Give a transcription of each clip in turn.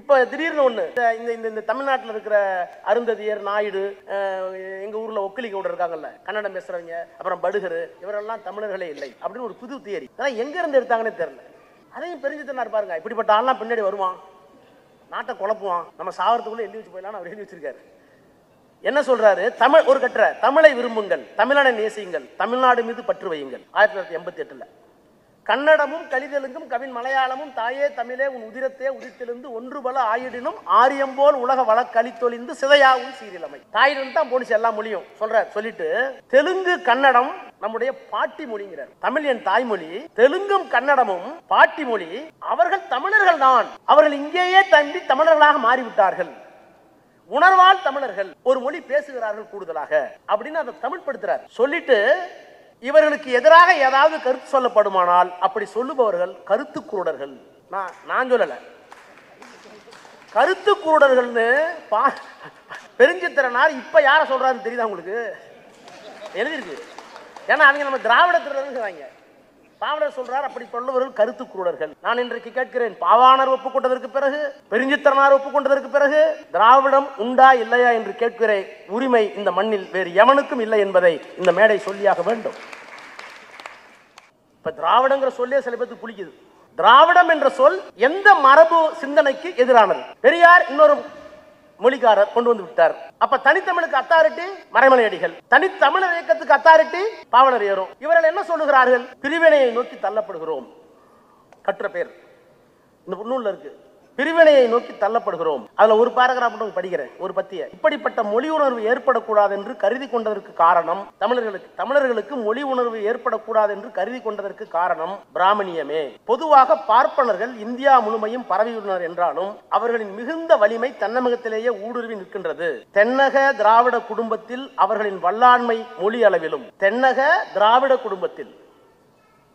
இப்ப திடீர்னு ஒண்ணு இந்த தமிழ்நாட்டில் இருக்கிற அருந்ததியர், நாயுடு, எங்க ஊர்ல ஒக்கிலி கவுடர் இருக்காங்கல்ல, கன்னடம் பேசுறவங்க, அப்புறம் படுகர், இவரெல்லாம் தமிழர்களே இல்லை அப்படின்னு ஒரு புது தியரி. அதெல்லாம் எங்க இருந்து எடுத்தாங்கன்னு தெரியல. அதையும் பெருஞ்சித்தனார் பாருங்க, இப்படிப்பட்ட ஆள்லாம் பின்னாடி வருவான், நாட்டை குழப்புவான், நம்ம சாவரத்துக்குள்ள எழுதி வச்சு போயிடலாம் அவர் எழுதி வச்சிருக்காரு. என்ன சொல்றாரு? தமிழ் ஒரு கட்டுரை, தமிழை விரும்புங்கள், தமிழனை நேசியுங்கள், தமிழ்நாடு மீது பற்று வையுங்கள். 1988. கன்னடமும் கலிதெலுங்கும் கவின் மலையாளமும் தாயே தமிழே உன் உதிரத்தே உதித்திலிருந்து ஒன்று பல ஆயிடினும் ஆரியம்போல் உலக வழக்களித்தொழிந்து சிதையாவும் சீரிலமை. தாயிடம் தான் போனிச்சு எல்லா மொழியும் சொல்றார். சொல்லிட்டு தெலுங்கு கன்னடம் நம்முடைய பாட்டி மொழிங்கிறார். தமிழ் என் தாய்மொழி, தெலுங்கும் கன்னடமும் பாட்டி மொழி, அவர்கள் தமிழர்கள் தான், அவர்கள் இங்கேயே தம்பி தமிழர்களாக மாறிவிட்டார்கள், உணர்வால் தமிழர்கள், ஒரு மொழி பேசுகிறார்கள் கூடுதலாக அப்படின்னு அதை தமிழ் படுத்துறார். சொல்லிட்டு இவர்களுக்கு எதிராக ஏதாவது கருத்து சொல்லப்படுமானால் அப்படி சொல்லுபவர்கள் கருத்து குருடர்கள். நான் சொல்லல, கருத்து குருடர்கள்னு பெருஞ்சித்திரனார் இப்ப யார சொல்றாருன்னு தெரியுதா உங்களுக்கு? எழுதிருக்கு. ஏன்னா அவங்க நம்ம திராவிடத்திற்கு பாவலர் சொல்றார், அப்படி சொல்லுவர்கள் கருத்து குருடர்கள். நான் இன்றைக்கு கேட்கிறேன், பாவாணர் ஒப்புக்கொண்டதற்கு பிறகு, பெருஞ்சித்திரனார் ஒப்புக்கொண்டதற்கு பிறகு திராவிடம் உண்டா இல்லையா என்று கேட்கிற உரிமை இந்த மண்ணில் வேறு எவனுக்கும் இல்லை என்பதை இந்த மேடை சொல்லியாக வேண்டும். இப்ப திராவிடங்கிற சொல்லே சில பேருக்கு புளிக்குது. திராவிடம் என்ற சொல் எந்த மரபு சிந்தனைக்கு எதிரானது? பெரியார் இன்னொரு மொழிக்காரர் கொண்டு வந்து விட்டார். அப்ப தனித்தமிழுக்கு அத்தாரிட்டி மறைமலை அடிகள், தனித்தமிழர் இயக்கத்துக்கு அத்தாரிட்டி பாவலர் ஏறும். இவர்கள் என்ன சொல்லுகிறார்கள்? பிரிவினையை நோக்கி தள்ளப்படுகிறோம். கற்ற பேர் இந்த நூல்ல இருக்கு, பிரிவினையை நோக்கி தள்ளப்படுகிறோம். அதுல ஒரு பாராகிராஃப் மட்டும் படிக்கிறேன், ஒரு பத்திய. இப்படிப்பட்ட மொழி உணர்வு ஏற்படக்கூடாது என்று கருதி கொண்டதற்கு காரணம் தமிழர்களுக்கு மொழி உணர்வு ஏற்படக்கூடாது என்று கருதி கொண்டதற்கு காரணம் பிராமணியமே. பொதுவாக பார்ப்பனர்கள் இந்தியா முழுமையும் பரவியுள்ளனர் என்றாலும் அவர்களின் மிகுந்த வலிமை தென்னகத்திலேயே ஊடுருவி நிற்கின்றது. தென்னக திராவிட குடும்பத்தில் அவர்களின் வல்லாண்மை மொழி அளவிலும், தென்னக திராவிட குடும்பத்தில்,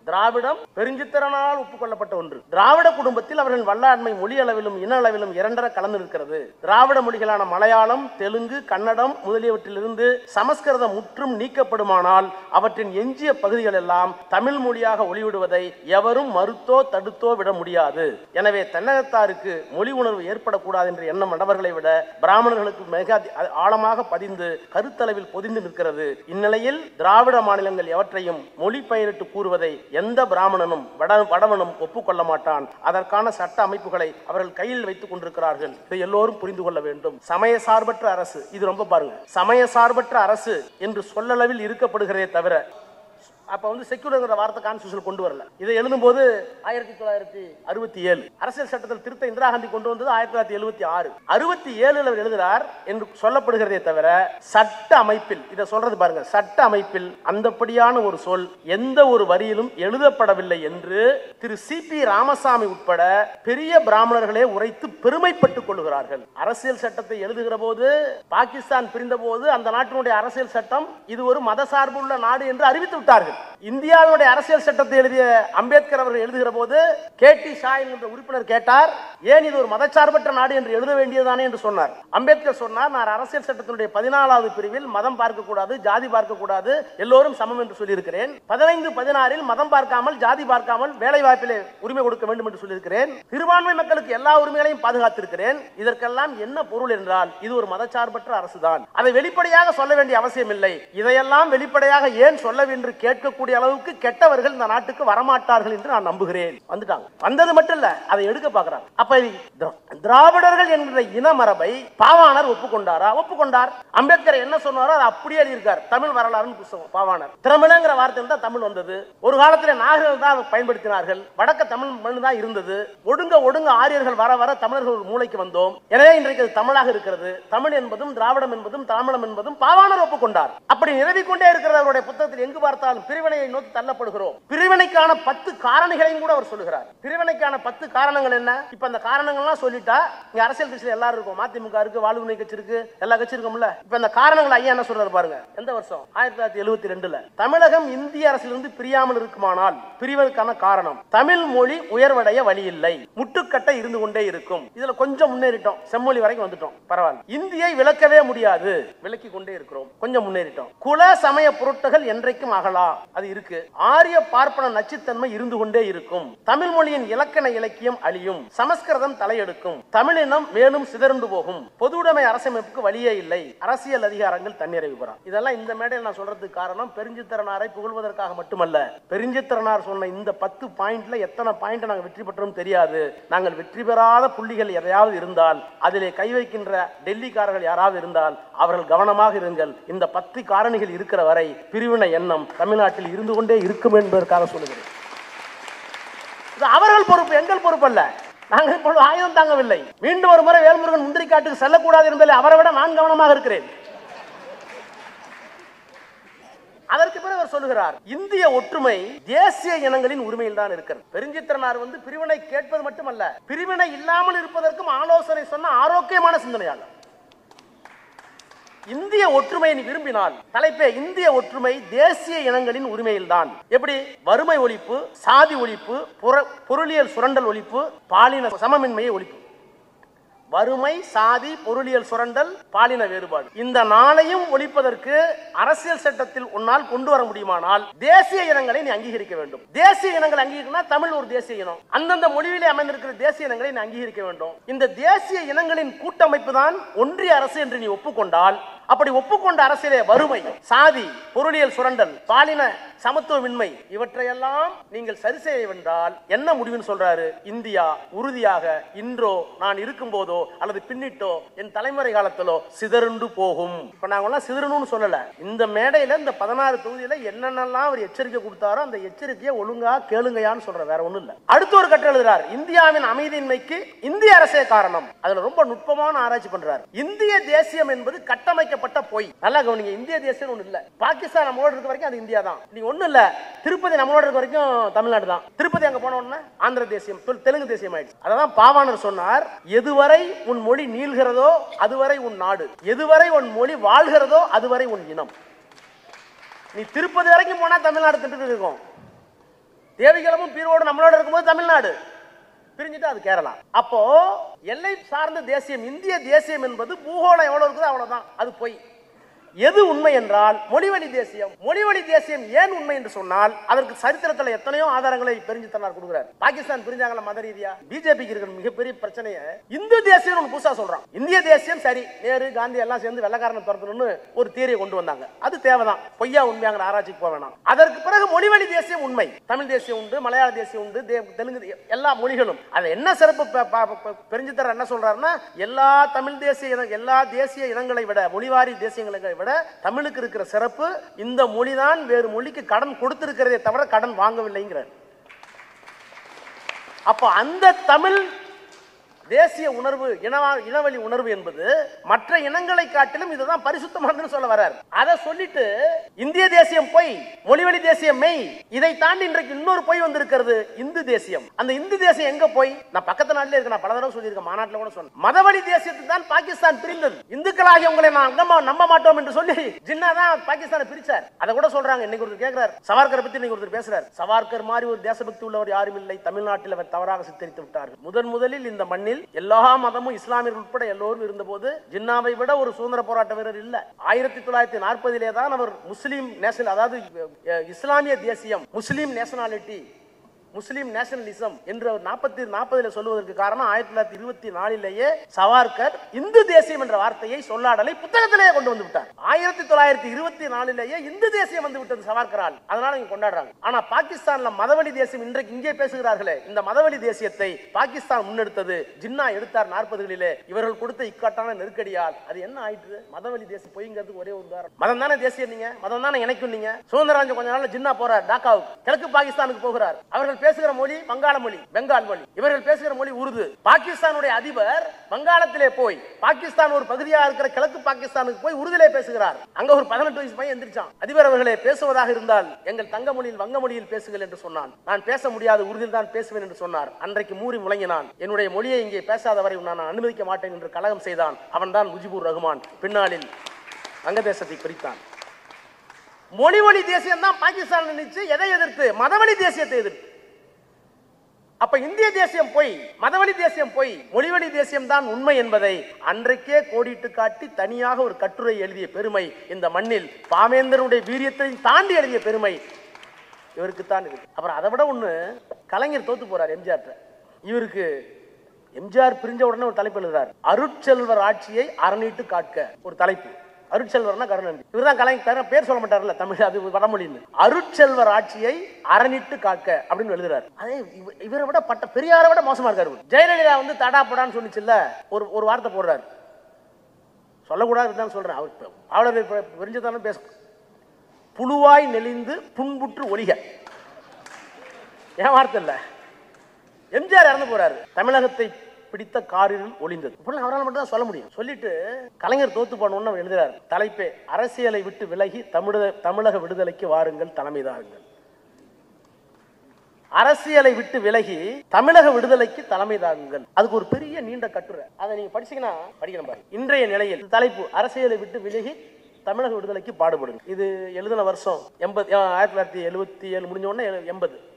திராவிடம் பெருஞ்சித்திரனால் ஒப்புக்கொள்ளப்பட்ட ஒன்று, திராவிட குடும்பத்தில் அவர்களின் வல்லாண்மை மொழி அளவிலும் இன அளவிலும் இரண்டரை கலந்து நிற்கிறது. திராவிட மொழிகளான மலையாளம், தெலுங்கு, கன்னடம் முதலியவற்றிலிருந்து சமஸ்கிருதம் முற்றும் நீக்கப்படுமானால் அவற்றின் எஞ்சிய பகுதிகள் எல்லாம் தமிழ் மொழியாக ஒளிவிடுவதை எவரும் மறுத்தோ தடுத்தோ விட முடியாது. எனவே தென்னகத்தாருக்கு மொழி உணர்வு ஏற்படக்கூடாது என்ற எண்ணம் மடவர்களை விட பிராமணர்களுக்கு மிக ஆழமாக பதிந்து கருத்தளவில் பொதிந்து நிற்கிறது. இந்நிலையில் திராவிட மாநிலங்கள் எவற்றையும் மொழி பெயரிட்டு கூறுவதை எந்த பிராமணனும் வடவனும் ஒப்புக்கொள்ள மாட்டான். அதற்கான சட்ட அமைப்புகளை அவர்கள் கையில் வைத்துக் கொண்டிருக்கிறார்கள். இதை எல்லோரும் புரிந்து கொள்ள வேண்டும். சமய சார்பற்ற அரசு, இது ரொம்ப பாருங்க, சமய சார்பற்ற அரசு என்று சொல்லளவில் இருக்கப்படுகிறதே தவிர, அப்ப செக்யூலர் வார்த்தை கான்ஸ்டிடியூஷன் கொண்டு வரல. இதை எழுதும் போது 1967 அரசியல் சட்டத்தில் திருத்த இந்திரா காந்தி கொண்டு வந்தது 1976. 67 அவர் எழுதுகிறார் என்று சொல்லப்படுகிறதே தவிர சட்ட அமைப்பில், இதை சொல்றது பாருங்க, சட்ட அமைப்பில் அந்தப்படியான ஒரு சொல் எந்த ஒரு வரியிலும் எழுதப்படவில்லை என்று திரு சி.பி. ராமசாமி உட்பட பெரிய பிராமணர்களே உரைத்து பெருமைப்பட்டுக் கொள்கிறார்கள். அரசியல் சட்டத்தை எழுதுகிற போது, பாகிஸ்தான் பிரிந்த போது அந்த நாட்டினுடைய அரசியல் சட்டம் இது ஒரு மத சார்புள்ள நாடு என்று அறிவித்து விட்டார்கள். இந்தியாவுடைய அரசியல் சட்டத்தை எழுதிய அம்பேத்கர் அவர்கள் எழுதுகிற போது கே.டி. ஷா என்ற உறுப்பினர் கேட்டார், ஏன் இது ஒரு மதச்சார்பற்ற நாடு என்று எழுத வேண்டியதானே என்று சொன்னார். அம்பேத்கர் சொன்னார், நான் அரசியல் சட்டத்தினுடைய 14வது பிரிவில் மதம் பார்க்க கூடாது, ஜாதி பார்க்க கூடாது, எல்லோரும் சமம் என்று சொல்லியிருக்கிறேன். 15, 16 மதம் பார்க்காமல் ஜாதி பார்க்காமல் வேலை வாய்ப்பிலே உரிமை கொடுக்க வேண்டும் என்று சொல்லியிருக்கிறேன். சிறுபான்மை மக்களுக்கு எல்லா உரிமைகளையும் பாதுகாத்திருக்கிறேன். இதற்கெல்லாம் என்ன பொருள் என்றால் இது ஒரு மதச்சார்பற்ற அரசுதான். அதை வெளிப்படையாக சொல்ல வேண்டிய அவசியம் இல்லை. இதையெல்லாம் வெளிப்படையாக ஏன் சொல்ல என்று கேட்கக்கூடிய அளவுக்கு கெட்டவர்கள் இந்த நாட்டுக்கு வரமாட்டார்கள் என்று நான் நம்புகிறேன். வந்துட்டாங்க. வந்தது மட்டும் இல்ல, அதை எடுக்க பார்க்கிறாங்க. அப்ப திராவிடர்கள் என்ற இன மரபை பாவாணர் ஒப்புக்கொண்டாரா? ஒப்புக்கொண்டார். அம்பேத்கர் என்ன சொன்னாரோ அதை அப்படியே எழுதியிருக்கார். தமிழ் வரலாறு புத்தகம் பாவாணர். திரமிழங்கிற வார்த்தையில் தான் தமிழ் வந்தது. ஒரு காலத்தில் நாகர்கள் தான் பயன்படுத்தினார்கள். வடக்க தமிழ் மண் தான் இருந்தது. ஒடுங்க ஆரியர்கள் வர வர தமிழர்கள் ஒரு மூளைக்கு வந்தோம். எனவே இன்றைக்கு அது தமிழாக இருக்கிறது. தமிழ் என்பதும் திராவிடம் என்பதும் தமிழம் என்பதும் பாவாணர் ஒப்புக்கொண்டார். அப்படி நிரவிக்கொண்டே இருக்கிறது. அவருடைய புத்தகத்தில் எங்கு பார்த்தாலும் பிரிவினையை நோக்கி தள்ளப்படுகிறோம். பிரிவினைக்கான 10 காரணிகளையும் கூட அவர் சொல்லுகிறார். பிரிவினைக்கான 10 காரணங்கள் என்ன? இப்ப அந்த காரணங்கள்லாம் சொல்லிட்டா இங்க அரசியல் கட்சியில எல்லாரும் இருக்கும். மதிமுக இருக்கு, வாழ்வுரிமை கட்சி இருக்கு, எல்லா கட்சி இருக்கும்ல. இப்ப இந்த காரணங்கள் ஐயா என்ன சொல்றாரு பாருங்க. எந்த வருஷம்? 1972 தமிழகம் இந்திய அரசிலிருந்து பிரியாமல் இருக்குமானால் பிரிவதற்கான காரணம் தமிழ் மொழி உயர்வடைய வழி இல்லை, முட்டுக்கட்டை இருந்து கொண்டே இருக்கும். இதுல கொஞ்சம் முன்னேறிட்டோம், செம்மொழி வரைக்கும் வந்துட்டோம், பரவாயில்ல. இந்தியை விளக்கவே முடியாது, விளக்கி கொண்டே இருக்கிறோம், கொஞ்சம் முன்னேறிட்டோம். குல சமய பொருட்கள் என்றைக்கும் அகலா, அது இருக்கு. ஆரிய பார்ப்பன நச்சுத்தன்மை இருந்து கொண்டே இருக்கும். தமிழ் மொழியின் இலக்கண இலக்கியம் அழியும். சமஸ்கிருதம் தலையெடுக்கும். தமிழினம் மேலும் சிதறண்டு போகும். பொதுவுடைமை அரசமைப்புக்கு வழியே இல்லை. அரசியல் அதிகாரங்கள் தன்னிறைவு பெறும். இதெல்லாம் இந்த மேடையில் நான் சொல்றதுக்கு காரணம் பெருஞ்சித்திரனாரை புகழ்வதற்காக மட்டுமல்ல. பெருஞ்சித்திரனார் சொன்ன இந்த 10 பாயிண்ட்ல எத்தனை பாயிண்ட் நாங்கள் வெற்றி பெற்றோம் தெரியாது. நாங்கள் வெற்றி பெறாத புள்ளிகள் எதையாவது இருந்தால், அதிலே கை வைக்கின்ற டெல்லிக்காரர்கள் யாராவது இருந்தால் அவர்கள் கவனமாக இருங்கள். இந்த 10 காரணிகள் இருக்கிற வரை பிரிவினை எண்ணம் தமிழ்நாட்டில் இருந்து கொண்டே இருக்கும் என்பதற்காக சொல்லுகிறேன். அவர்கள் பொறுப்பு, எங்கள் பொறுப்பு அல்ல. நாங்கள் இப்பொழுது ஆயுதம் தாங்கவில்லை. மீண்டும் ஒரு முறை வேல்முருகன் முந்திரிக்காட்டுக்கு செல்லக்கூடாது என்பதில் அவரை விட நான் கவனமாக இருக்கிறேன். அதற்கு பிறகு அவர் சொல்லுகிறார், இந்திய ஒற்றுமை தேசிய இனங்களின் உரிமையில் தான் இருக்கிறது. பெருஞ்சித்திரனார் பிரிவினை கேட்பது மட்டுமல்ல, பிரிவினை இல்லாமல் இருப்பதற்கும் ஆலோசனை சொன்ன ஆரோக்கியமான சிந்தனையாளர். இந்திய ஒற்றுமையை விரும்பினால், தலைப்பே இந்திய ஒற்றுமை தேசிய இனங்களின் உரிமையில் தான். எப்படி? வறுமை ஒழிப்பு, சாதி ஒழிப்பு, பொருளியல் சுரண்டல் ஒழிப்பு, பாலின சமமின்மையை ஒழிப்பு. வறுமை, சாதி, பொருளியல் சுரண்டல், பாலின வேறுபாடு, இந்த நாளையும் ஒழிப்பதற்கு அரசியல் சட்டத்தில் உன்னால் கொண்டு வர முடியுமானால் தேசிய இனங்களை நீ அங்கீகரிக்க வேண்டும். தேசிய இனங்களை அங்கீகரிக்கணும். தமிழ் ஒரு தேசிய இனம். அந்தந்த மொழியிலே அமைந்திருக்கிற தேசிய இனங்களை நீ அங்கீகரிக்க வேண்டும். இந்த தேசிய இனங்களின் கூட்டமைப்பு தான் ஒன்றிய அரசு என்று நீ ஒப்புக்கொண்டால், அப்படி ஒப்புக்கொண்ட அரசியலே வறுமை, சாதி, பொருளியல் சுரண்டல், பாலின சமத்துவமின்மை இவற்றையெல்லாம் நீங்கள் சரி செய்ய வென்றால் என்ன முடிவுன்னு சொல்றாரு. இந்தியா உறுதியாக இன்றோ நான் இருக்கும் போதோ அல்லது பின்னிட்டோ என் தலைமுறை காலத்திலோ சிதறுண்டு போகும். இப்ப நாங்க சிதறணும்னு சொல்லல. இந்த மேடையில இந்த 16 தொகுதியில என்னென்னலாம் அவர் எச்சரிக்கை கொடுத்தாரோ அந்த எச்சரிக்கையை ஒழுங்கா கேளுங்கயான்னு சொல்ற, வேற ஒண்ணும் இல்ல. அடுத்த ஒரு கட்டம் எழுதுறார், இந்தியாவின் அமைதியின்மைக்கு இந்திய அரசே காரணம். அதுல ரொம்ப நுட்பமான ஆராய்ச்சி பண்றார். இந்திய தேசியம் என்பது கட்டமைக்கப்பட்ட பொய். நல்லா கவனிங்க, இந்திய தேசியம் ஒண்ணு இல்ல. பாகிஸ்தான் நம்மளோட இருக்க வரைக்கும் அது இந்தியா தான். நீ ஒண்ணு இல்ல, திருப்பதி நம்மளோட இருக்க வரைக்கும் தமிழ்நாடு தான். திருப்பதி அங்க போன உடனே ஆந்திர தேசியம், தெலுங்கு தேசியம் ஆயிடுச்சு. அதான் பாவாணர் சொன்னார், எதுவரை உன் மொழி நீள்கிறதோ அதுவரை உன் நாடு, எதுவரை உன் மொழி வாழ்கிறதோ அதுவரை உன் இனம். நீ திருப்பதி வரைக்கும் போனா தமிழ்நாடு திட்டு இருக்கும். தேவிகளமும் பீரோடு நம்மளோட இருக்கும்போது தமிழ்நாடு பிரிஞ்சுட்டு அது கேரளா. அப்போ எல்லை சார்ந்த தேசியம், இந்திய தேசியம் என்பது பூகோளம் எவ்வளவு இருக்குதோ அவ்வளவுதான். அது பொய். எது உண்மை என்றால் மொழிவழி தேசியம். மொழிவழி தேசியம் ஏன் உண்மை என்று சொன்னால் அதற்கு சரித்திரத்தில் எத்தனையோ ஆதாரங்களை பெருஞ்சித்திரனார் கொடுக்கிறார். பாகிஸ்தான் பிரிஞ்சாங்களா மத ரீதியா? பிஜேபிக்கு இருக்கிற மிகப்பெரிய பிரச்சனையை இந்து தேசியம் ஒன்று புதுசா சொல்றான். இந்திய தேசியம் சரி, நேரு காந்தி எல்லாம் சேர்ந்து வெள்ளக்காரனை துரத்தணும்னு ஒரு தியரியை கொண்டு வந்தாங்க. அது தேவைதான், பொய்யா உண்மையாங்கிற ஆராய்ச்சிக்கு போக வேணாம். அதற்கு பிறகு மொழிவழி தேசியம் உண்மை. தமிழ் தேசியம் உண்டு, மலையாள தேசியம் உண்டு, தெலுங்கு, எல்லா மொழிகளும். அது என்ன சிறப்பு பெருஞ்சித்திரர் என்ன சொல்றாருன்னா, எல்லா தமிழ் தேசிய எல்லா தேசிய இனங்களை விட, மொழிவாரி தேசியங்களை விட தமிழுக்கு இருக்கிற சிறப்பு இந்த மொழிதான் வேறு மொழிக்கு கடன் கொடுத்திருக்கிறதே தவிர கடன் வாங்கவில்லைங்கிறார். அப்ப அந்த தமிழ் தேசிய உணர்வு, இனவழி உணர்வு என்பது மற்ற இனங்களை காட்டிலும் இதுதான் பரிசுத்தமானதுன்னு சொல்ல வர்றார். அதை சொல்லிட்டு இந்திய தேசியம் பொய், மொழிவழி தேசியம் மெய். இதை தாண்டி இன்றைக்கு இன்னொரு பொய் வந்திருக்கிறது, இந்து தேசியம். அந்த இந்து தேசியம் எங்க போய்? நான் பக்கத்து நாட்டிலே இருக்க, நான் பல தடவை சொல்லியிருக்கேன், மாநாட்டில் கூட சொன்னேன். மதவழி தேசியத்துக்கு தான் பாகிஸ்தான் பிரிந்தது. இந்துக்களாகிய உங்களை நான் நம்ப மாட்டோம் என்று சொல்லி ஜின்னா தான் பாகிஸ்தானை பிரிச்சார். அதை கூட சொல்றாங்க. இன்னைக்கு ஒருத்தர் கேட்கிறார், சவார்கரை பத்தி இன்னைக்கு ஒருத்தர் பேசுறார். சவார்கர் மாதிரி ஒரு தேசபக்தி உள்ளவர் யாரும் இல்லை, தமிழ்நாட்டில் அவர் தவறாக சித்தரித்து விட்டார்கள். முதலில் இந்த மண்ணில் எல்லா மதமும் இஸ்லாமியர்கள் உட்பட எல்லோரும் இருந்தபோது ஜின்னாவை விட ஒரு சுதந்திர போராட்ட வீரர் இல்ல. 1940 தான் அவர் முஸ்லீம் நேஷனல், அதாவது இஸ்லாமிய தேசியம், முஸ்லீம் நேஷனாலிட்டி, முஸ்லிம் நேஷனலிசம் என்று 40 சொல்லுவதற்கு காரணம் 1924 சவார்கர் இந்து தேசியம் என்ற வார்த்தையை, சொல்லாடலை புத்தகத்திலேயே கொண்டு வந்து விட்டார். 1924 இந்து தேசியம் வந்து விட்டது சவார்கரால். அதனால இங்க கொண்டாடுறாங்க. ஆனா பாகிஸ்தான்ல மதவழி தேசியம் இன்றைக்கு இங்கே பேசுகிறார்களே, இந்த மதவழி தேசியத்தை பாகிஸ்தான் முன்னெடுத்தது, ஜின்னா எடுத்தார் 40களிலே. இவர்கள் கொடுத்த இக்கட்டான நெருக்கடியால் அது என்ன ஆயிற்று? மதவழி தேசியம் பொய்ங்கிறதுக்கு ஒரே உதாரணம். மதம் தானே தேசியம், நீங்க மதம் தானே இணைக்கும். நீங்க சுதந்திரம் கொஞ்ச நாள் ஜின்னா போறார் டாக்காவுக்கு, கிழக்கு பாகிஸ்தானுக்கு போகிறார். அவர்கள் பேசுகிற மொழி வங்காள மொழி, பெங்கால் மொழி. இவர்கள் பேசுகிற மொழி உருது. பாகிஸ்தானுடைய அதிபர் வங்காளத்திலே போய், பாகிஸ்தான் ஒரு பகுதியாக இருக்கிற கிழக்கு பாகிஸ்தானுக்கு போய் உருதிலே பேசுகிறார். அங்க ஒரு 18 வயசு பையன் எந்திரிச்சான். அதிபர் அவர்களே, பேசுவதாக இருந்தால் எங்கள் தங்க மொழியில் வங்க மொழியில் பேசுங்கள் என்று சொன்னான். நான் பேச முடியாது, உருதில் தான் பேசுவேன் என்று சொன்னார். அன்றைக்கு மூறி முழங்கினான். என்னுடைய மொழியை இங்கே பேசாதவரை நான் அனுமதிக்க மாட்டேன் என்று கலகம் செய்தான். அவன் தான் முஜிபுர் ரஹ்மான். பின்னாளில் வங்கதேசத்தை பிரித்தான். மொழிவழி தேசியம் தான் பாகிஸ்தான் நினைச்சு எதை எதிர்த்து? மதவழி தேசியத்தை எதிர்த்து. அப்ப இந்திய தேசியம் போய், மதவழி தேசியம் போய், மொழிவழி தேசியம் தான் உண்மை என்பதை அன்றைக்கே கோடிட்டு காட்டி தனியாக ஒரு கட்டுரை எழுதிய பெருமை இந்த மண்ணில், பாவேந்தருடைய வீரியத்தை தாண்டி எழுதிய பெருமை இவருக்குத்தான் இருக்கு. அப்புறம் அதை விட ஒண்ணு, கலைஞர் தோத்து போறார் எம்ஜிஆர். இவருக்கு எம்ஜிஆர் பிரிஞ்ச உடனே ஒரு தலைப்பு எழுதுறாரு, அருட்செல்வர் ஆட்சியை அறநீட்டு காட்க. ஒரு தலைப்பு. அருட்செல்வர்னா கருணாநிதி. இவர்தான் கலைஞர் பேர் சொல்ல மாட்டார்ல தமிழ், அது வடமொழின்னு. அருட்செல்வர் ஆட்சியை அறநீட்டு காக்க அப்படின்னு எழுதுறாரு. அதே இவரை விட பெரியாரை விட மோசமா இருக்காரு. ஜெயலலிதா வந்து தடாப்படான்னு சொன்னிச்சுல்ல, ஒரு வார்த்தை போடுறாரு, சொல்லக்கூடாது சொல்றேன். அவர் அவளை விரிஞ்சதான பேச, புழுவாய் நெளிந்து புண்புற்று ஒளிக. ஏன் வார்த்தை இல்ல, எம்ஜிஆர் இறந்து போறாரு, தமிழகத்தை பிடித்த காரில் ஒளிந்தது. அவரால் மட்டும் தான் சொல்ல முடியும். சொல்லிட்டு கலைஞர் தோத்து போனோம்னு அவர் எழுதுறாரு. தலைப்பே அரசியலை விட்டு விலகி தமிழக விடுதலைக்கு வாருங்கள் தலைமை தாருங்கள். அரசியலை விட்டு விலகி தமிழக விடுதலைக்கு தலைமை தாருங்கள். அதுக்கு ஒரு பெரிய நீண்ட கட்டுரை, அதை நீங்க படிச்சீங்கன்னா படிக்கணும் பாருங்க. இன்றைய நிலையில் தலைப்பு அரசியலை விட்டு விலகி தமிழக விடுதலைக்கு பாடுபடுங்க. இது எழுதின வருஷம் 1977 முடிஞ்ச உடனே 80.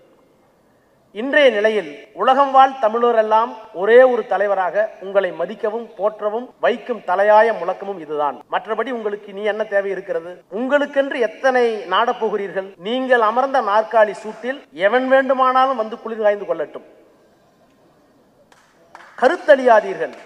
இன்றைய நிலையில் உலகம் வாழ் தமிழர் எல்லாம் ஒரே ஒரு தலைவராக உங்களை மதிக்கவும் போற்றவும் வைக்கும் தலையாய முழக்கமும் இதுதான். மற்றபடி உங்களுக்கு நீ என்ன தேவை இருக்கிறது? உங்களுக்கென்று எத்தனை நாடப் போகிறீர்கள்? நீங்கள் அமர்ந்த நாற்காலி சூட்டில் எவன் வேண்டுமானாலும் வந்து குளிர் காய்ந்து கொள்ளட்டும். கருத்தழியாதீர்கள்.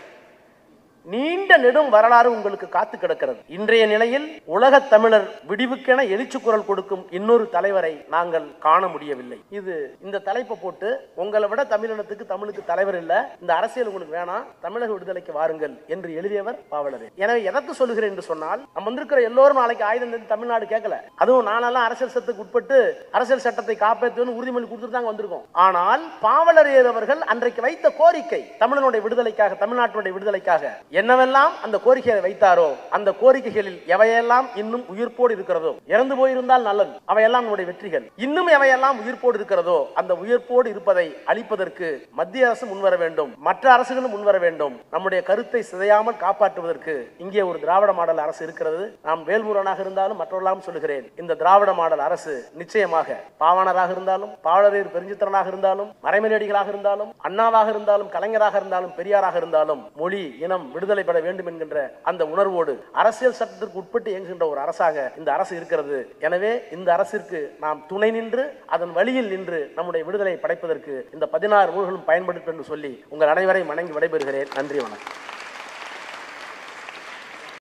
நீண்ட நெடும் வரலாறு உங்களுக்கு காத்து கிடக்கிறது. இன்றைய நிலையில் உலக தமிழர் விடிவுக்கென எழுச்சி குரல் கொடுக்கும் இன்னொரு தலைவரை நாங்கள் காண முடியவில்லை. இது இந்த தலைப்பை போட்டு உங்களை விட தமிழுக்கு தலைவர் இல்ல, இந்த அரசியல் உங்களுக்கு வேணாம், தமிழக விடுதலைக்கு வாருங்கள் என்று எழுதியவர் பாவலரே. எனவே எதற்கு சொல்லுகிறேன் என்று சொன்னால், நம்ம வந்திருக்கிற எல்லோரும் நாளைக்கு ஆயுதம் தமிழ்நாடு கேட்கல. அதுவும் நானெல்லாம் அரசியல் சட்டத்துக்கு உட்பட்டு அரசியல் சட்டத்தை காப்பாற்றுன்னு உறுதிமொழி கொடுத்துட்டு தாங்க வந்திருக்கோம். ஆனால் பாவலரேர் அவர்கள் அன்றைக்கு வைத்த கோரிக்கை தமிழனுடைய விடுதலைக்காக, தமிழ்நாட்டுடைய விடுதலைக்காக என்னவெல்லாம் அந்த கோரிக்கையை வைத்தாரோ, அந்த கோரிக்கைகளில் எவையெல்லாம் இன்னும் உயிர்ப்போடு இருக்கிறதோ, இறந்து போயிருந்தால் நல்லது, அவையெல்லாம் நம்முடைய வெற்றிகள். இன்னும் எவையெல்லாம் உயிர்ப்போடு இருக்கிறதோ, அந்த உயிர்ப்போடு இருப்பதை அளிப்பதற்கு மத்திய அரசு முன்வர வேண்டும், மற்ற அரசுகளும் முன்வர வேண்டும். நம்முடைய கருத்தை சிதையாமல் காப்பாற்றுவதற்கு இங்கே ஒரு திராவிட மாடல் அரசு இருக்கிறது. நாம் வேல்முருகனாக இருந்தாலும் மற்றவர்களாம் சொல்லுகிறேன், இந்த திராவிட மாடல் அரசு நிச்சயமாக பாவாணராக இருந்தாலும், பாவலரேர் பெருஞ்சித்திரனாக இருந்தாலும், மறைமலையடிகளாக இருந்தாலும், அண்ணாவாக இருந்தாலும், கலைஞராக இருந்தாலும், பெரியாராக இருந்தாலும், மொழி இனம் விடுதலை பெற வேண்டும் என்கின்ற அந்த உணர்வோடு அரசியல் சட்டத்திற்கு உட்பட்டு இயங்குகின்ற ஒரு அரசாக இந்த அரசு இருக்கிறது. எனவே இந்த அரசிற்கு நாம் துணை நின்று அதன் வழியில் நின்று நம்முடைய விடுதலை படைப்பதற்கு இந்த 16 நூல்களும் பயன்படுத்தும் என்று சொல்லி உங்கள் அனைவரையும் வணங்கி விடைபெறுகிறேன். நன்றி, வணக்கம்.